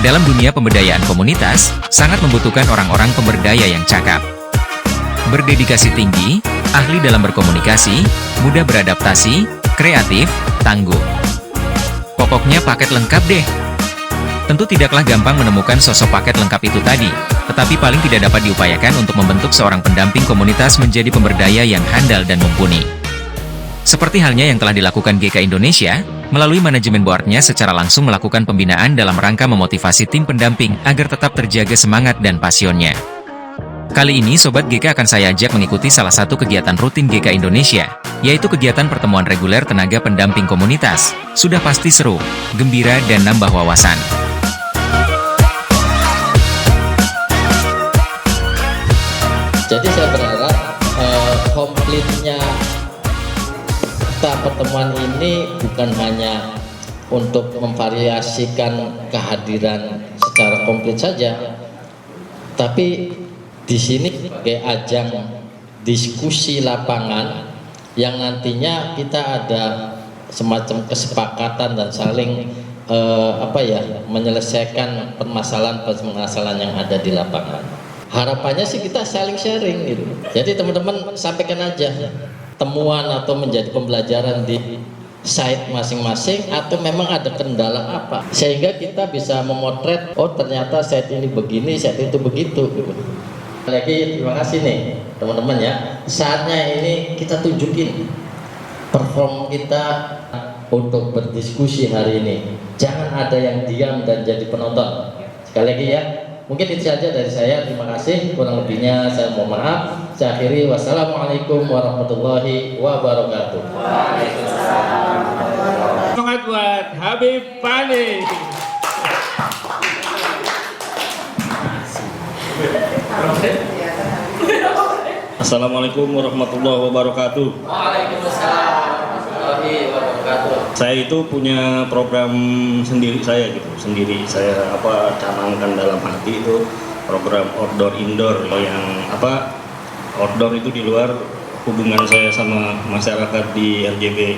Dalam dunia pemberdayaan komunitas, sangat membutuhkan orang-orang pemberdaya yang cakap. Berdedikasi tinggi, ahli dalam berkomunikasi, mudah beradaptasi, kreatif, tangguh. Pokoknya paket lengkap deh. Tentu tidaklah gampang menemukan sosok paket lengkap itu tadi, tetapi paling tidak dapat diupayakan untuk membentuk seorang pendamping komunitas menjadi pemberdaya yang handal dan mumpuni. Seperti halnya yang telah dilakukan GK Indonesia, melalui manajemen board-nya secara langsung melakukan pembinaan dalam rangka memotivasi tim pendamping agar tetap terjaga semangat dan pasionnya. Kali ini Sobat GK akan saya ajak mengikuti salah satu kegiatan rutin GK Indonesia, yaitu kegiatan pertemuan reguler tenaga pendamping komunitas. Sudah pasti seru, gembira, dan nambah wawasan. Jadi saya berharap komplitnya kita pertemuan ini bukan hanya untuk memvariasikan kehadiran secara komplit saja, tapi di sini sebagai ajang diskusi lapangan yang nantinya kita ada semacam kesepakatan dan saling menyelesaikan permasalahan yang ada di lapangan. Harapannya sih kita saling sharing gitu. Jadi teman-teman sampaikan aja temuan atau menjadi pembelajaran di site masing-masing, atau memang ada kendala apa sehingga kita bisa memotret, oh ternyata site ini begini, site itu begitu gitu. Lagi terima kasih nih teman-teman ya. Saatnya ini kita tunjukin perform kita untuk berdiskusi hari ini. Jangan ada yang diam dan jadi penonton. Sekali lagi ya. Mungkin itu saja dari saya, terima kasih. Kurang lebihnya saya mohon maaf. Saya akhiri, wassalamualaikum warahmatullahi wabarakatuh. Semangat buat Habib Pani. Assalamualaikum warahmatullahi wabarakatuh. Waalaikumsalam warahmatullahi wabarakatuh. Saya itu punya program sendiri saya gitu, saya canangkan dalam hati itu program outdoor indoor yang outdoor itu di luar hubungan saya sama masyarakat di RJB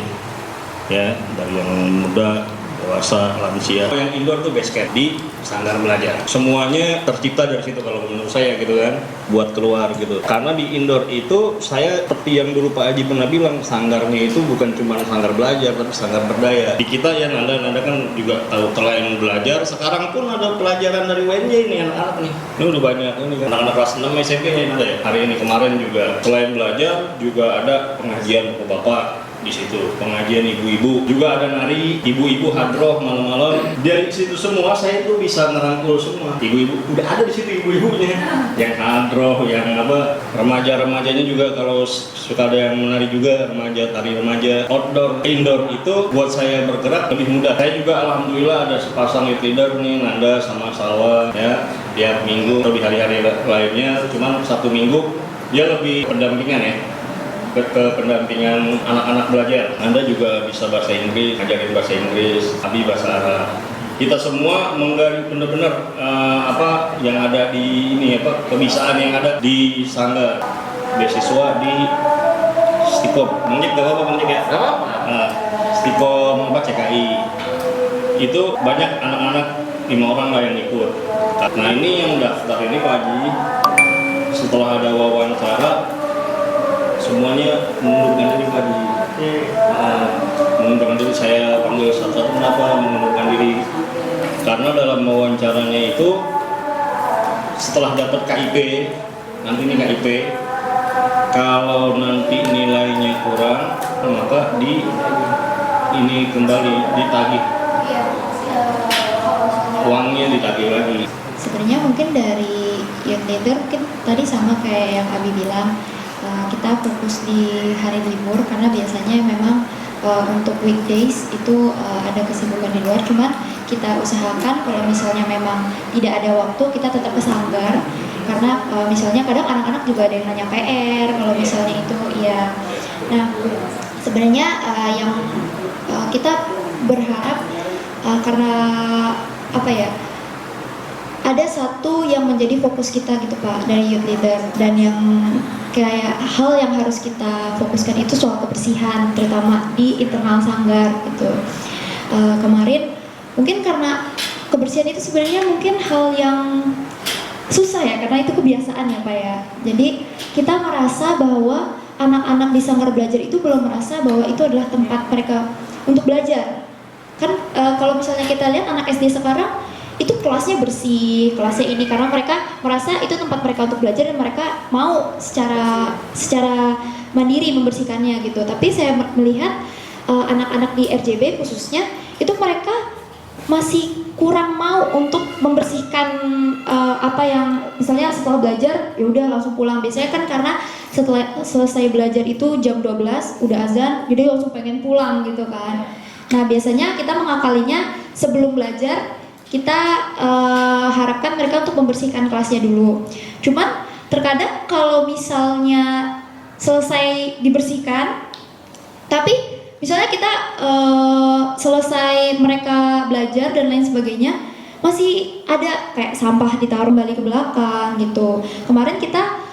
ya, dari yang muda, dewasa, lansia. Yang indoor tuh base camp di Sanggar Belajar. Semuanya tercipta dari situ kalau menurut saya gitu kan, buat keluar gitu. Karena di indoor itu saya seperti yang dulu Pak Haji pernah bilang, sanggarnya itu bukan cuma sanggar belajar tapi sanggar berdaya. Di kita ya Nanda kan juga tahu selain belajar, sekarang pun ada pelajaran dari WNJ ini anak-anak nih. Ini udah banyak ini kan. Anak-anak kelas 6 SMP nya ada ya. Hari ini kemarin juga selain belajar juga ada pengajian bapak di situ, pengajian ibu-ibu, juga ada nari ibu-ibu hadroh malam-malam. Dari situ semua saya tuh bisa ngerangkul semua ibu-ibu, udah ada di situ ibu-ibunya yang hadroh, yang remaja-remajanya juga kalau suka ada yang menari juga, remaja, tari remaja. Outdoor indoor itu buat saya bergerak lebih mudah. Saya juga alhamdulillah ada sepasang leader nih, Nanda sama Salwa ya, tiap minggu atau di hari-hari lainnya, cuman Sabtu Minggu dia lebih pendampingan ya, ke pendampingan anak-anak belajar. Anda juga bisa bahasa Inggris, ngajarin bahasa Inggris, Abi bahasa Arab. Kita semua menggali benar-benar yang ada di ini kebisaan yang ada di Sanggar. Beasiswa di Stikom, Menjik gak apa-apa Menjik ya? Stikom CKI. Itu banyak anak-anak 5 orang lah yang ikut. Nah ini yang daftar ini Pak Haji, setelah ada wawancara semuanya mengundurkan diri Pak Haji. Mengundurkan diri, saya panggil satu-satu, kenapa mengundurkan diri? Karena dalam wawancaranya itu setelah dapat KIP, nanti ini KIP, kalau nanti nilainya kurang maka ini kembali ditagih, uangnya ditagih lagi. Sebenarnya mungkin dari youth leader mungkin tadi sama kayak yang Abi bilang, kita fokus di hari libur karena biasanya memang untuk weekdays itu ada kesibukan di luar, cuman kita usahakan kalau misalnya memang tidak ada waktu kita tetap ke Sanggar, karena misalnya kadang anak-anak juga ada yang nanya PR kalau misalnya itu ya. Nah sebenarnya yang kita berharap karena ada satu yang menjadi fokus kita gitu Pak dari youth leader, dan yang kayak hal yang harus kita fokuskan itu soal kebersihan, terutama di internal Sanggar gitu. Kemarin mungkin karena kebersihan itu sebenarnya mungkin hal yang susah ya, karena itu kebiasaan ya Pak ya. Jadi kita merasa bahwa anak-anak di Sanggar Belajar itu belum merasa bahwa itu adalah tempat mereka untuk belajar. Kan kalau misalnya kita lihat anak SD sekarang itu kelasnya bersih, kelasnya ini, karena mereka merasa itu tempat mereka untuk belajar dan mereka mau secara mandiri membersihkannya gitu. Tapi saya melihat anak-anak di RJB khususnya itu mereka masih kurang mau untuk membersihkan apa yang misalnya setelah belajar ya udah langsung pulang. Biasanya kan karena setelah selesai belajar itu jam 12 udah azan, jadi langsung pengen pulang gitu kan. Nah biasanya kita mengakalinya sebelum belajar kita harapkan mereka untuk membersihkan kelasnya dulu. Cuman terkadang kalau misalnya selesai dibersihkan, tapi misalnya kita selesai mereka belajar dan lain sebagainya, masih ada kayak sampah ditaruh balik ke belakang gitu. Kemarin kita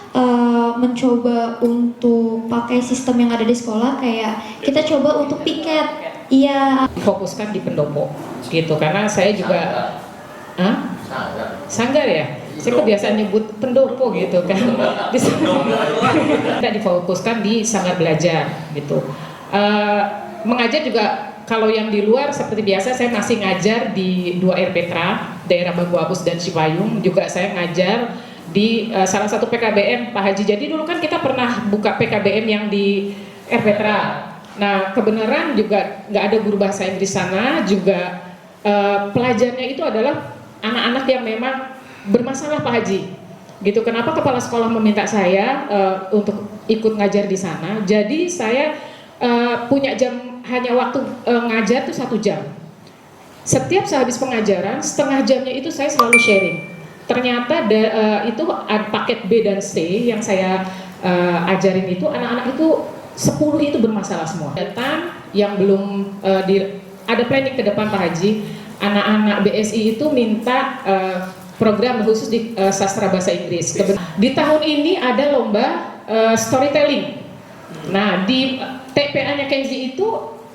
mencoba untuk pakai sistem yang ada di sekolah, kayak kita coba untuk piket. Iya. Fokuskan di pendopo gitu, karena saya juga sanggar ya. Saya kebiasaan nyebut pendopo gitu kan. Kita difokuskan di Sanggar Belajar gitu. Mengajar juga kalau yang di luar seperti biasa saya masih ngajar di 2 RPTRA, daerah Bambu Apus dan Cipayung. Juga saya ngajar di salah satu PKBM Pak Haji. Jadi dulu kan kita pernah buka PKBM yang di RPTRA. Nah kebenaran juga nggak ada guru bahasa Inggris sana, juga pelajarnya itu adalah anak-anak yang memang bermasalah Pak Haji gitu. Kenapa kepala sekolah meminta saya untuk ikut ngajar di sana? Jadi saya punya jam, hanya waktu ngajar tuh 1 jam. Setiap sehabis pengajaran, setengah jamnya itu saya selalu sharing. Ternyata itu paket B dan C yang saya ajarin itu, anak-anak itu 10 itu bermasalah semua. Datang yang belum ada planning ke depan Pak Haji, anak-anak BSI itu minta program khusus di sastra bahasa Inggris. Di tahun ini ada lomba storytelling. Nah di TPA-nya Kenzi itu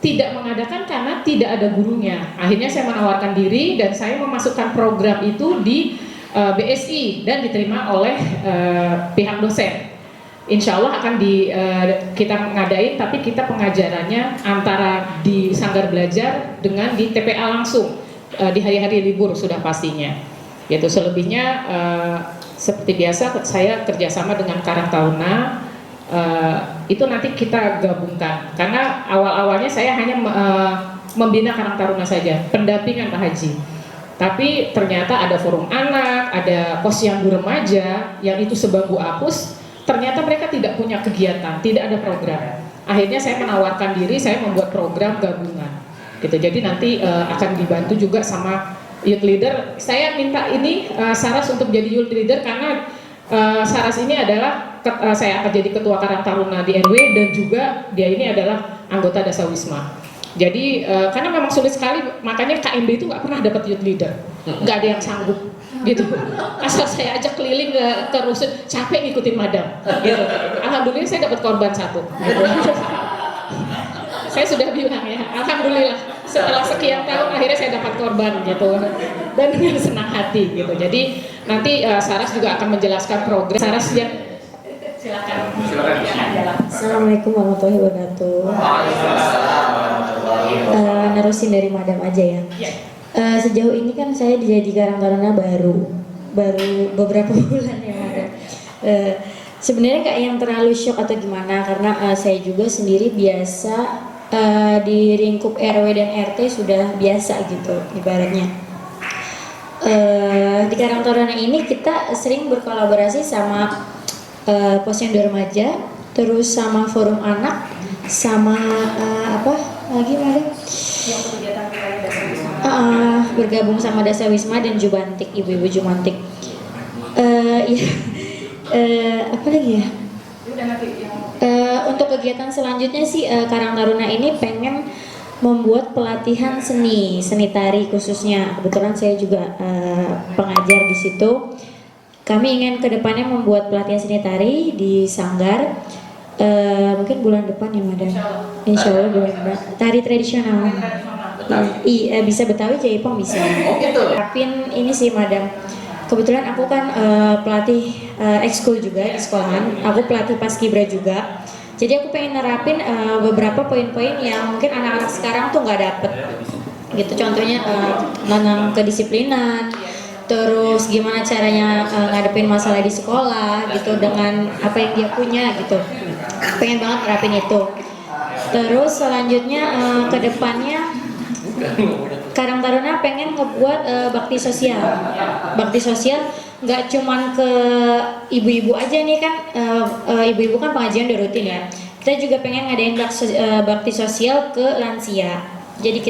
tidak mengadakan karena tidak ada gurunya. Akhirnya saya menawarkan diri dan saya memasukkan program itu di BSI dan diterima oleh pihak dosen. Insya Allah akan kita ngadain, tapi kita pengajarannya antara di Sanggar Belajar dengan di TPA langsung di hari-hari libur sudah pastinya. Yaitu selebihnya seperti biasa saya kerjasama dengan Karang Taruna, itu nanti kita gabungkan. Karena awal-awalnya saya hanya membina Karang Taruna saja, pendampingan Pak Haji. Tapi ternyata ada forum anak, ada posyandu remaja yang itu sebangku apus. Ternyata mereka tidak punya kegiatan, tidak ada program. Akhirnya saya menawarkan diri, saya membuat program gabungan. Gitu. Jadi nanti akan dibantu juga sama youth leader. Saya minta ini Saras untuk jadi youth leader karena Saras ini adalah saya akan jadi ketua Karang Taruna di RW dan juga dia ini adalah anggota Dasawisma. Jadi karena memang sulit sekali, makanya KMB itu nggak pernah dapat youth leader, nggak ada yang sanggup. Gitu, asal saya ajak keliling ke rusun, capek ngikutin madam gitu. Alhamdulillah saya dapat korban 1 gitu. Saya sudah bilang ya, alhamdulillah setelah sekian tahun akhirnya saya dapat korban gitu, dan dengan senang hati gitu. Jadi nanti Saras juga akan menjelaskan program. Saras yang silakan. Assalamualaikum warahmatullahi wabarakatuh. Nerusin dari madam aja ya. Sejauh ini kan saya jadi Karang Taruna baru beberapa bulan ya madam. Sebenarnya nggak yang terlalu shock atau gimana, karena saya juga sendiri biasa di lingkup RW dan RT sudah biasa gitu ibaratnya. Di Karang Taruna ini kita sering berkolaborasi sama posyandu remaja, terus sama forum anak, sama apa lagi madam? Yang kegiatan bergabung sama Dasawisma dan Jumantik, ibu-ibu Jumantik. Apa lagi ya? Untuk kegiatan selanjutnya sih Karang Taruna ini pengen membuat pelatihan seni tari khususnya. Kebetulan saya juga pengajar di situ. Kami ingin kedepannya membuat pelatihan seni tari di Sanggar. Mungkin bulan depan ya madam. Insya Allah bulan depan. Tari tradisional. Bisa Betawi, Jaipong bisa. Oh gitu. Terapin ini sih Madam. Kebetulan aku kan pelatih ekskul juga di sekolahan. Aku pelatih paskibra juga. Jadi aku pengen nerapin beberapa poin-poin yang mungkin anak-anak sekarang tuh nggak dapet. Gitu contohnya menanam kedisiplinan. Terus gimana caranya ngadepin masalah di sekolah gitu dengan apa yang dia punya gitu. Pengen banget nerapin itu. Terus selanjutnya ke depannya Karang Taruna pengen ngebuat bakti sosial. Bakti sosial nggak cuman ke ibu-ibu aja nih kan, ibu-ibu kan pengajian udah rutin ya. Kita juga pengen ngadain bakti sosial ke lansia. Jadi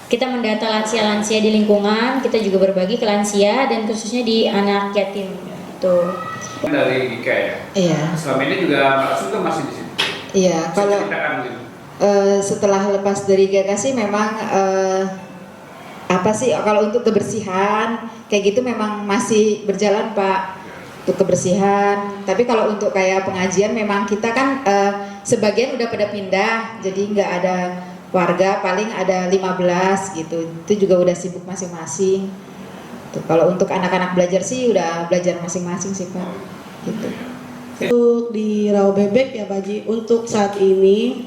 kita mendata lansia-lansia di lingkungan, kita juga berbagi ke lansia dan khususnya di anak yatim. Tuh. Dari Gika ya? Iya. Selama ini juga Mbak Sun masih di sini? Iya, kalau setelah lepas dari Gakasi memang apa sih kalau untuk kebersihan kayak gitu memang masih berjalan Pak untuk kebersihan. Tapi kalau untuk kayak pengajian memang kita kan sebagian udah pada pindah, jadi nggak ada warga, paling ada 15 gitu. Itu juga udah sibuk masing-masing. Tuh, kalau untuk anak-anak belajar sih udah belajar masing-masing sih Pak. Gitu. Untuk di Rawabebek ya Pak Ji, untuk saat ini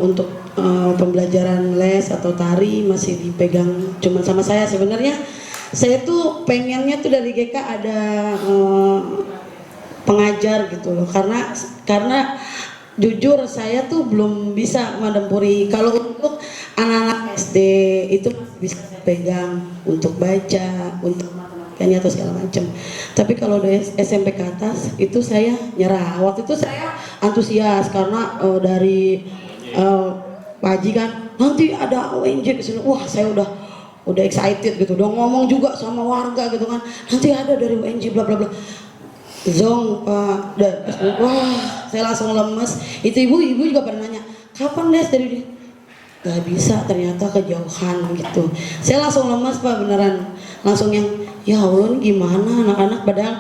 untuk pembelajaran les atau tari masih dipegang cuman sama saya. Sebenarnya saya tuh pengennya tuh dari GK ada pengajar gitu loh, karena jujur saya tuh belum bisa menempuri. Kalau untuk anak-anak SD itu bisa pegang untuk baca, untuk matematikanya atau segala macam. Tapi kalau dari SMP ke atas itu saya nyerah. Waktu itu saya antusias karena dari Pak Haji kan nanti ada ONJ kesini. Wah saya udah excited gitu, udah ngomong juga sama warga gitu kan. Nanti ada dari ONJ bla bla bla. Zong Pak, wah saya langsung lemes. Itu ibu juga pada nanya kapan les dari dia, gak bisa ternyata kejauhan gitu. Saya langsung lemes Pak, beneran langsung yang ya Allah ini gimana anak-anak, padahal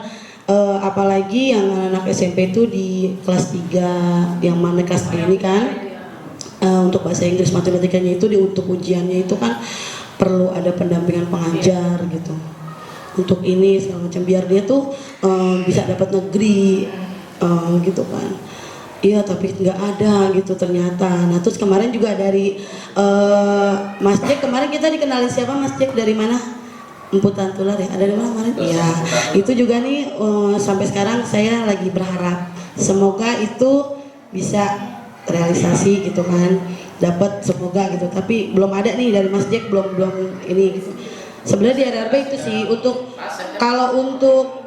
apalagi yang anak SMP itu di kelas 3 yang mana kelas 3 ini kan untuk bahasa Inggris matematikanya itu untuk ujiannya itu kan perlu ada pendampingan pengajar gitu. Untuk ini segala macam biar dia tuh bisa dapat negeri gitu kan. Iya tapi nggak ada gitu ternyata. Nah terus kemarin juga dari Mas Jack, kemarin kita dikenalin siapa Mas Jack, dari mana? Emputan Tular ya, ada di mana kemarin? Iya itu juga nih sampai sekarang saya lagi berharap semoga itu bisa realisasi gitu kan, dapat semoga gitu. Tapi belum ada nih dari Mas Jack, belum ini gitu. Sebenarnya di RRB itu sih untuk kalau untuk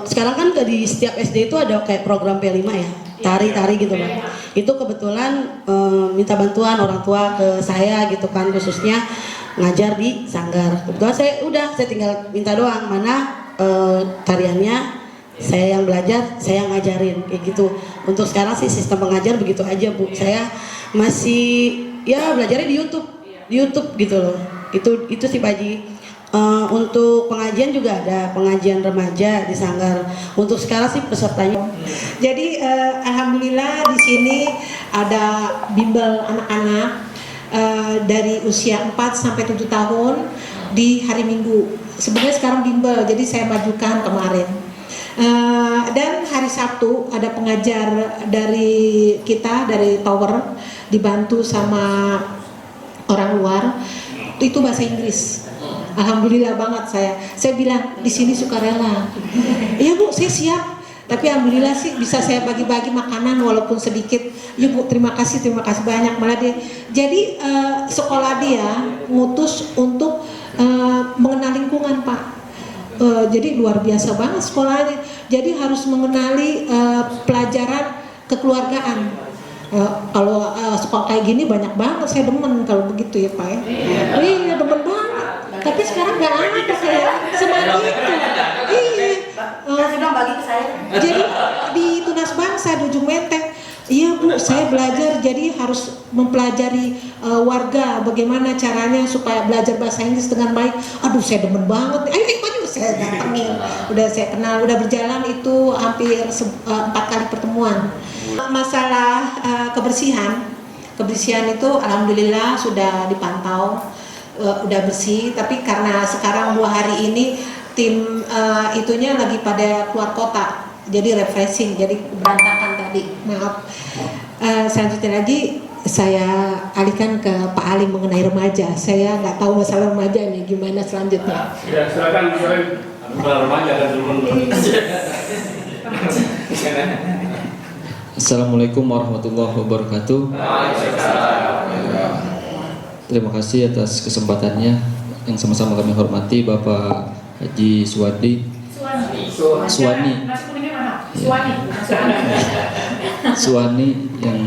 sekarang kan di setiap SD itu ada kayak program P5 ya, tari gitu kan. Itu kebetulan minta bantuan orang tua ke saya gitu kan, khususnya ngajar di Sanggar. Kebetulan saya tinggal minta doang mana tariannya, saya yang belajar, saya yang ngajarin kayak gitu. Untuk sekarang sih sistem pengajar begitu aja Bu. Saya masih ya belajarnya di YouTube gitu loh. Itu sih Pak Haji. Untuk pengajian juga ada pengajian remaja di Sanggar. Untuk sekarang sih pesertanya. Jadi alhamdulillah di sini ada bimbel anak-anak dari usia 4 sampai 7 tahun di hari Minggu. Sebenarnya sekarang bimbel, jadi saya majukan kemarin. Dan hari Sabtu ada pengajar dari kita dari Tower dibantu sama orang luar. Itu bahasa Inggris. Alhamdulillah banget saya bilang di sini sukarela. Iya Bu, saya siap. Tapi alhamdulillah sih bisa saya bagi-bagi makanan walaupun sedikit. Ya Bu, terima kasih banyak. Malah dia jadi sekolah dia ngutus untuk mengenal lingkungan Pak. Jadi luar biasa banget sekolahnya. Jadi harus mengenali pelajaran kekeluargaan. Kalau sekolah kayak gini banyak banget, saya demen kalau begitu ya Pak ya. Iya demen banget. Tapi sekarang nggak ada kayak seperti itu. Iya. Kasih dong bagi ke saya. Jadi di Tunas Bangsa di Ujung Menteng, iya Bu, saya belajar jadi harus mempelajari warga bagaimana caranya supaya belajar bahasa Inggris dengan baik. Aduh saya demen banget. Ayo maju saya datengin. Udah saya kenal, udah berjalan itu hampir 4 kali pertemuan. Masalah kebersihan Kebersihan itu alhamdulillah sudah dipantau, udah bersih. Tapi karena sekarang 2 hari ini tim itunya lagi pada keluar kota, jadi refreshing, jadi berantakan tadi. Maaf. Selanjutnya lagi saya alihkan ke Pak Ali mengenai remaja. Saya nggak tahu masalah remaja nih gimana selanjutnya. Ya silakan remaja dan dulu. Assalamualaikum warahmatullahi wabarakatuh. Terima kasih atas kesempatannya yang sama-sama kami hormati Bapak Haji Suwadi. Suwani yang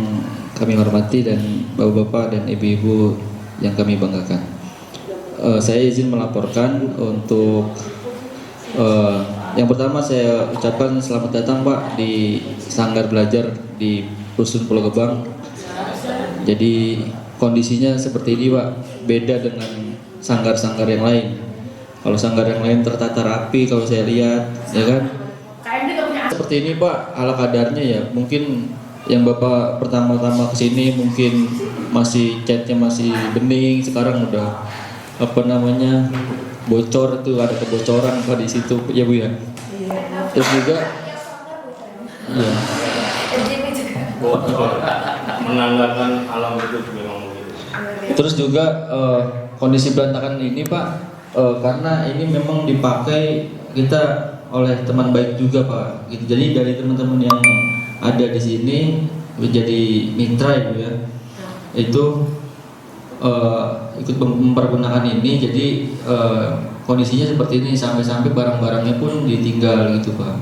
kami hormati dan bapak-bapak dan ibu-ibu yang kami banggakan. Saya izin melaporkan untuk yang pertama saya ucapkan selamat datang Pak di Sanggar Belajar di Rusun Pulau Gebang. Jadi kondisinya seperti ini Pak, beda dengan sanggar-sanggar yang lain. Kalau sanggar yang lain tertata rapi kalau saya lihat, ya kan? Seperti ini Pak, ala kadarnya ya. Mungkin yang Bapak pertama-tama kesini mungkin masih catnya masih bening, sekarang udah bocor, itu ada kebocoran Pak di situ ya Bu ya. Terus juga ya. Menanggalkan alam itu memang begitu. Terus juga kondisi berantakan ini Pak, karena ini memang dipakai kita oleh teman baik juga Pak. Gitu. Jadi dari teman-teman yang ada di sini menjadi mitra Ibu ya, itu ikut mempergunakan ini. Jadi kondisinya seperti ini, sampai-sampai barang-barangnya pun ditinggal gitu Pak.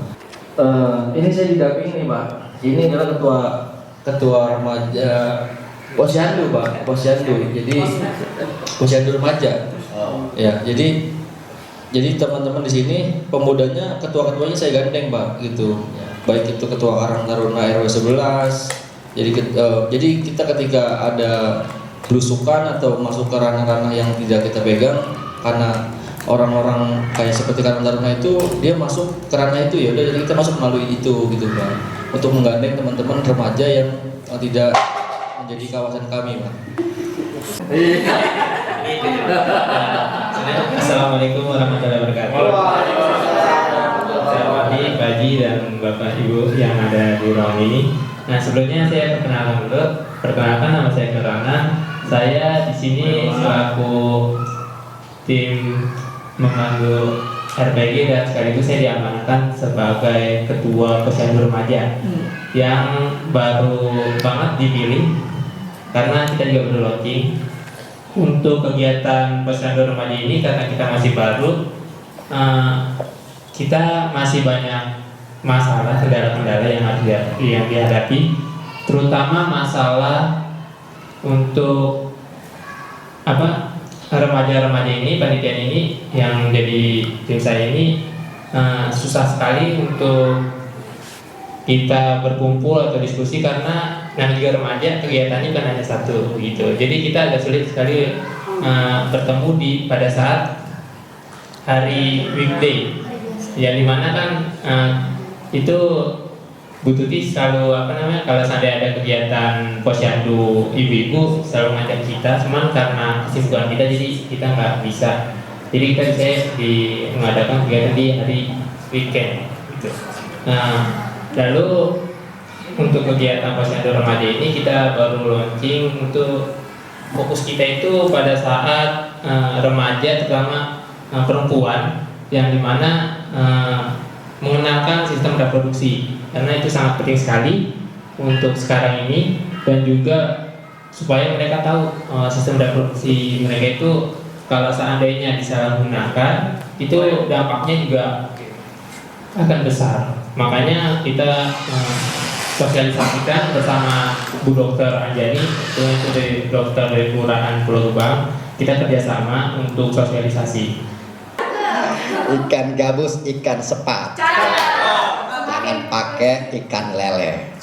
Ini saya didampingi nih Pak. Ini adalah ketua remaja Posyandu Pak, Posyandu. Jadi Posyandu remaja. Ya, jadi teman-teman di sini pemudanya, ketua-ketuanya saya gandeng Pak gitu. Baik itu ketua Karang Taruna RW 11. Jadi kita ketika ada belusukan atau masuk ke ranah-ranah yang tidak kita pegang, karena orang-orang kayak seperti Karang Taruna itu dia masuk ke ranah itu, ya udah jadi kita masuk melalui itu gitu Pak, untuk menggandeng teman-teman remaja yang tidak menjadi kawasan kami Pak. Assalamualaikum warahmatullahi wabarakatuh. Saya Wadi, Pak Haji dan Bapak Ibu yang ada di ruang ini. Nah, sebelumnya saya perkenalkan dulu. Perkenalkan, nama saya Kerana. Saya di sini selaku tim memandu RPG dan sekaligus saya diamanahkan sebagai ketua Posyandu Remaja yang baru banget dipilih karena kita juga baru launching. Untuk kegiatan Posyandu Remaja ini karena kita masih baru, kita masih banyak masalah, kendala-kendala yang dihadapi, terutama masalah untuk remaja-remaja ini, panitia ini yang jadi tim saya ini susah sekali untuk kita berkumpul atau diskusi karena juga remaja kegiatannya kan hanya satu gitu. Jadi kita agak sulit sekali bertemu pada saat hari weekday, yang dimana kan itu Bu Tuti selalu kalau seandainya ada kegiatan Posyandu ibu-ibu selalu ngajak kita, cuman karena kesibukan kita jadi kita nggak bisa. Jadi kita bisa mengadakan kegiatan di hari weekend gitu. Nah, lalu untuk kegiatan Posyandu Remaja ini kita baru launching. Untuk fokus kita itu pada saat remaja, terutama perempuan, yang dimana mengenalkan sistem reproduksi, karena itu sangat penting sekali untuk sekarang ini, dan juga supaya mereka tahu sistem reproduksi mereka itu kalau seandainya disalahgunakan itu dampaknya juga akan besar. Makanya kita sosialisasikan bersama Bu Dokter Anjani, itu dari dokter dari Kelurahan Pulau Gebang. Kita kerjasama untuk sosialisasi. Ikan gabus, ikan sepat. Jangan pakai ikan lele.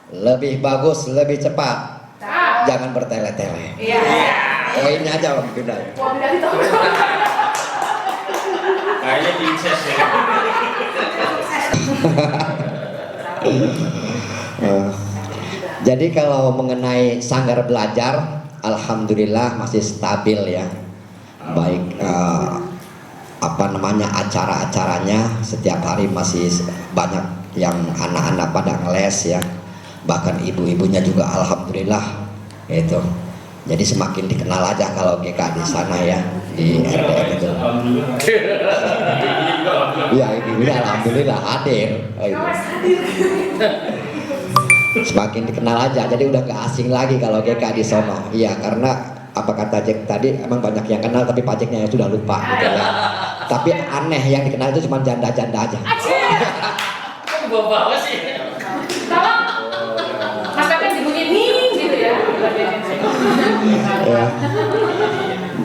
Lebih bagus, lebih cepat. Jangan bertele-tele. Poinnya aja Om Bunda. Kayaknya incest ya. Jadi kalau mengenai Sanggar Belajar, alhamdulillah masih stabil ya. Baik acara-acaranya setiap hari masih banyak yang anak-anak pada ngeles ya. Bahkan ibu-ibunya juga alhamdulillah itu. Jadi semakin dikenal aja kalau GK di sana ya, di RDM itu. Ya, ibu-ibunya alhamdulillah hadir. Semakin dikenal aja, jadi udah gak asing lagi kalau GK di sono. Iya, karena apa kata Jack tadi, emang banyak yang kenal tapi pajaknya sudah lupa gitu ya. Tapi aneh yang dikenal itu cuma janda-janda aja. Kok bawa sih? Masakan dibunyiin gitu ya. Ya.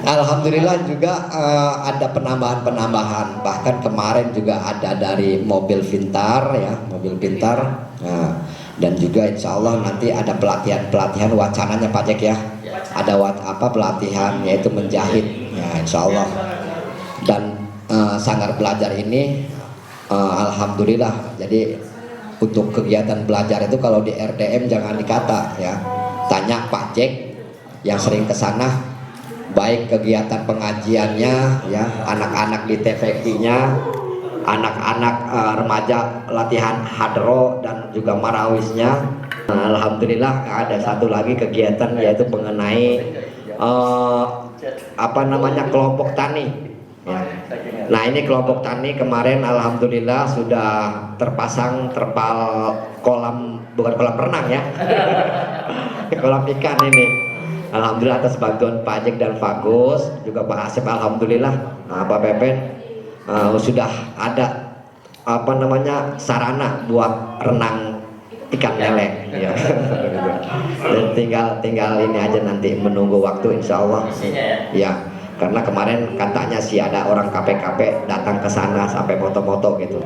Alhamdulillah juga ada penambahan-penambahan. Bahkan kemarin juga ada dari mobil pintar ya, mobil pintar. Dan juga insya Allah nanti ada pelatihan wacananya Pak Jack ya. Ada pelatihan yaitu menjahit ya insya Allah. Dan Sanggar Belajar ini alhamdulillah. Jadi untuk kegiatan belajar itu kalau di RDM jangan dikata ya. Tanya Pak Jack yang sering ke sana, baik kegiatan pengajiannya ya, anak-anak di TVK-nya, anak-anak remaja latihan hadro dan juga marawisnya. Alhamdulillah ada satu lagi kegiatan yaitu mengenai kelompok tani ya. Nah ini kelompok tani kemarin alhamdulillah sudah terpasang terpal bukan kolam renang ya. Kolam ikan ini. Alhamdulillah atas bantuan Pak Jack dan Fagus juga Pak Asep alhamdulillah. Pak Pepen sudah ada sarana buat renang ikan lele ya. Dan tinggal ini aja nanti menunggu waktu insya Allah ya, karena kemarin katanya sih ada orang KPKP datang ke sana sampai foto-foto gitu.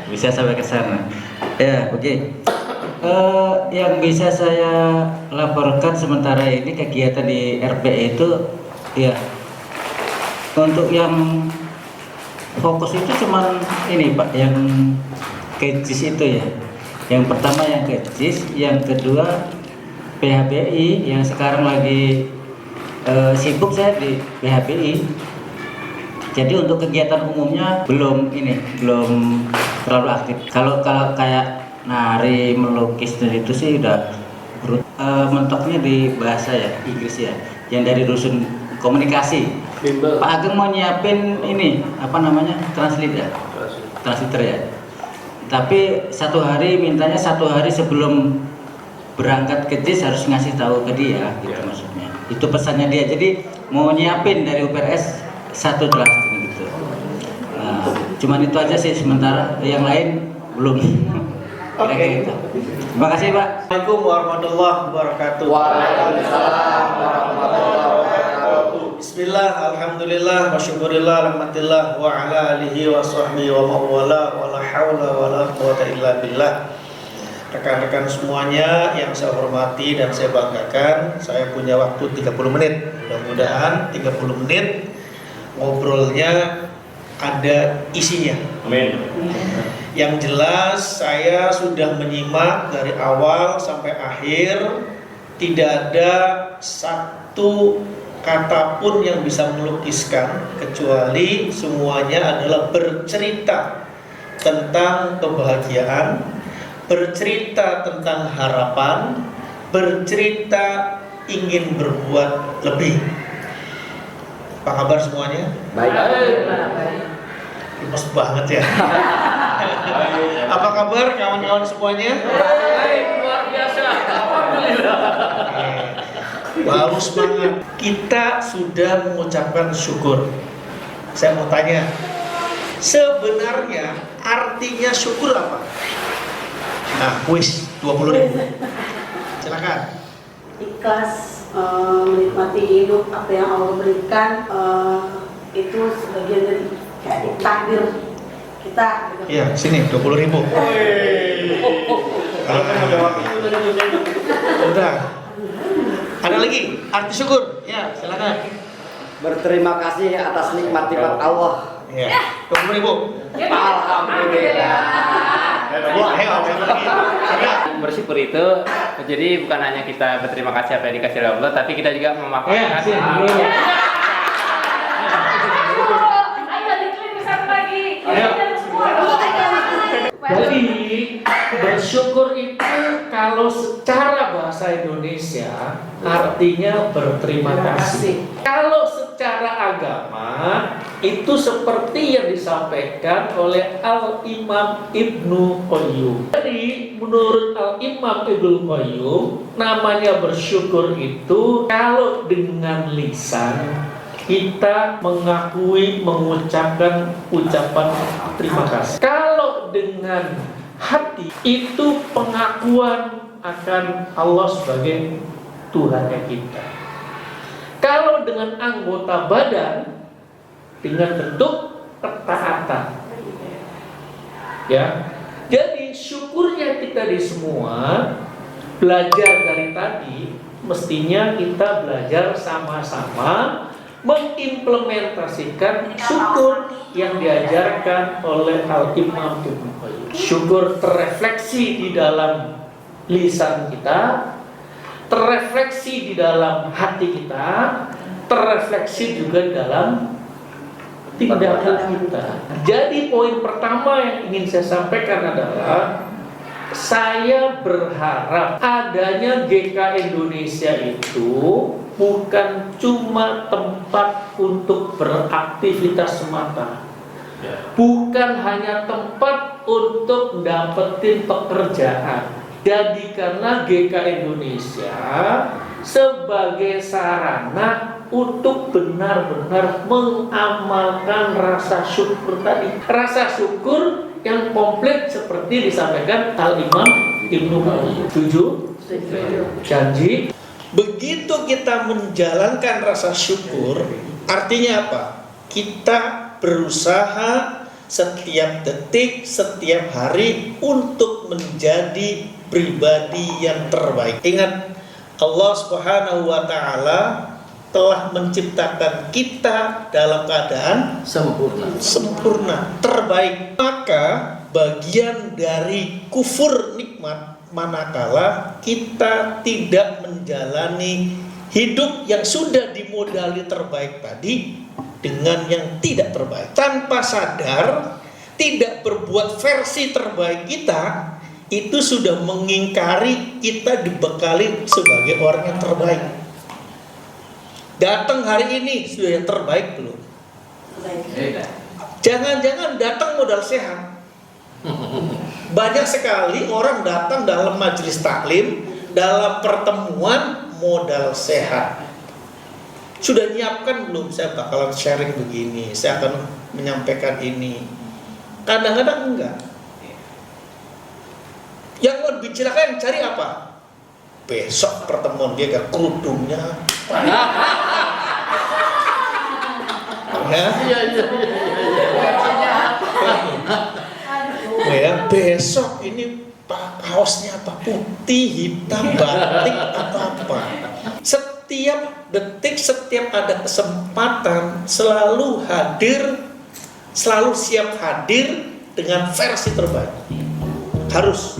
Bisa sampai ke sana ya. Oke. Yang bisa saya laporkan sementara ini kegiatan di RPE itu ya, untuk yang fokus itu cuman ini Pak, yang KEJIS itu ya. Yang pertama yang KEJIS, yang kedua PHBI, yang sekarang lagi sibuk saya di PHBI. Jadi untuk kegiatan umumnya belum terlalu aktif. Kalau kayak nari, melukis dan itu sih udah mentoknya di bahasa ya, Inggris ya, yang dari dusun komunikasi. Pak Ageng mau nyiapin ini translator ya. Tapi mintanya satu hari sebelum berangkat ke JIS harus ngasih tahu ke dia gitu maksudnya. Itu pesannya dia. Jadi mau nyiapin dari UPRS satu translator gitu. Cuman itu aja sih sementara, yang lain belum. Oke. Terima kasih Pak. Assalamualaikum warahmatullahi wabarakatuh. Waalaikumsalam warahmatullahi wabarakatuh. Bismillah, alhamdulillah, wa syukurillah, rahmatillah, wa ala alihi wa sahbihi wa mawala, wa la hawla wa la quwata illa billah. Rekan-rekan semuanya yang saya hormati dan saya banggakan, saya punya waktu 30 menit. Mudah-mudahan 30 menit ngobrolnya ada isinya. Amin. Yang jelas saya sudah menyimak dari awal sampai akhir, tidak ada satu kata pun yang bisa melukiskan, kecuali semuanya adalah bercerita tentang kebahagiaan, bercerita tentang harapan, bercerita ingin berbuat lebih. Apa kabar semuanya? Baik. Gemes banget ya. Apa kabar kawan-kawan semuanya? Baik, luar biasa. Alhamdulillah. Baru semangat. Kita sudah mengucapkan syukur. Saya mau tanya, sebenarnya artinya syukur apa? Nah, kuis 20.000. Silakan. Ikhlas menikmati hidup, apa yang Allah berikan, itu sebagian dari takdir kita. Iya, sini 20.000. Udah. Ada lagi arti syukur? Ya, silakan. Berterima kasih atas nikmat-nikmat Allah. Ya, 20.000. Alhamdulillah. bersyukur itu jadi bukan hanya kita berterima kasih apa yang dikasih oleh Allah, tapi kita juga memanfaatkan. Jadi bersyukur itu kalau secara bahasa Indonesia artinya berterima kasih. Kalau secara agama itu seperti yang disampaikan oleh Al-Imam Ibnu Qayyim. Jadi menurut Al-Imam Ibnu Qayyim, namanya bersyukur itu kalau dengan lisan kita mengakui, mengucapkan ucapan terima kasih. Kalau dengan hati itu pengakuan akan Allah sebagai Tuhannya kita. Kalau dengan anggota badan dengan bentuk ketaatan. Ya. Jadi syukurnya kita di semua belajar dari tadi, mestinya kita belajar sama-sama mengimplementasikan syukur yang diajarkan oleh Al-Imam Ibnu Qayyim. Syukur terrefleksi di dalam lisan kita, terrefleksi di dalam hati kita, terrefleksi juga di dalam tindakan kita. Jadi poin pertama yang ingin saya sampaikan adalah saya berharap adanya GK Indonesia itu bukan cuma tempat untuk beraktivitas semata, bukan hanya tempat untuk dapetin pekerjaan. Jadikanlah GK Indonesia sebagai sarana untuk benar-benar mengamalkan rasa syukur tadi. Rasa syukur yang komplit seperti disampaikan Al-Imam Ibnu Qayyim. Setuju? Janji. Begitu kita menjalankan rasa syukur, artinya apa? Kita berusaha setiap detik, setiap hari untuk menjadi pribadi yang terbaik. Ingat, Allah Subhanahu wa Ta'ala telah menciptakan kita dalam keadaan sempurna, terbaik. Maka bagian dari kufur nikmat manakala kita tidak menjalani hidup yang sudah dimodali terbaik tadi dengan yang tidak terbaik. Tanpa sadar, tidak berbuat versi terbaik kita, itu sudah mengingkari kita dibekali sebagai orang yang terbaik. Datang hari ini sudah yang terbaik belum? Jangan-jangan datang modal sehat. Banyak sekali orang datang dalam majelis taklim, dalam pertemuan modal sehat. Sudah nyiapkan belum? Saya bakalan sharing begini, saya akan menyampaikan ini. Kadang-kadang enggak. Yang mau dibicarakan cari apa? Besok pertemuan dia gak kerudungnya. Ya, besok ini kaosnya apa? Putih, hitam, batik atau apa? Setiap detik, setiap ada kesempatan selalu hadir, selalu siap hadir dengan versi terbaik. Harus.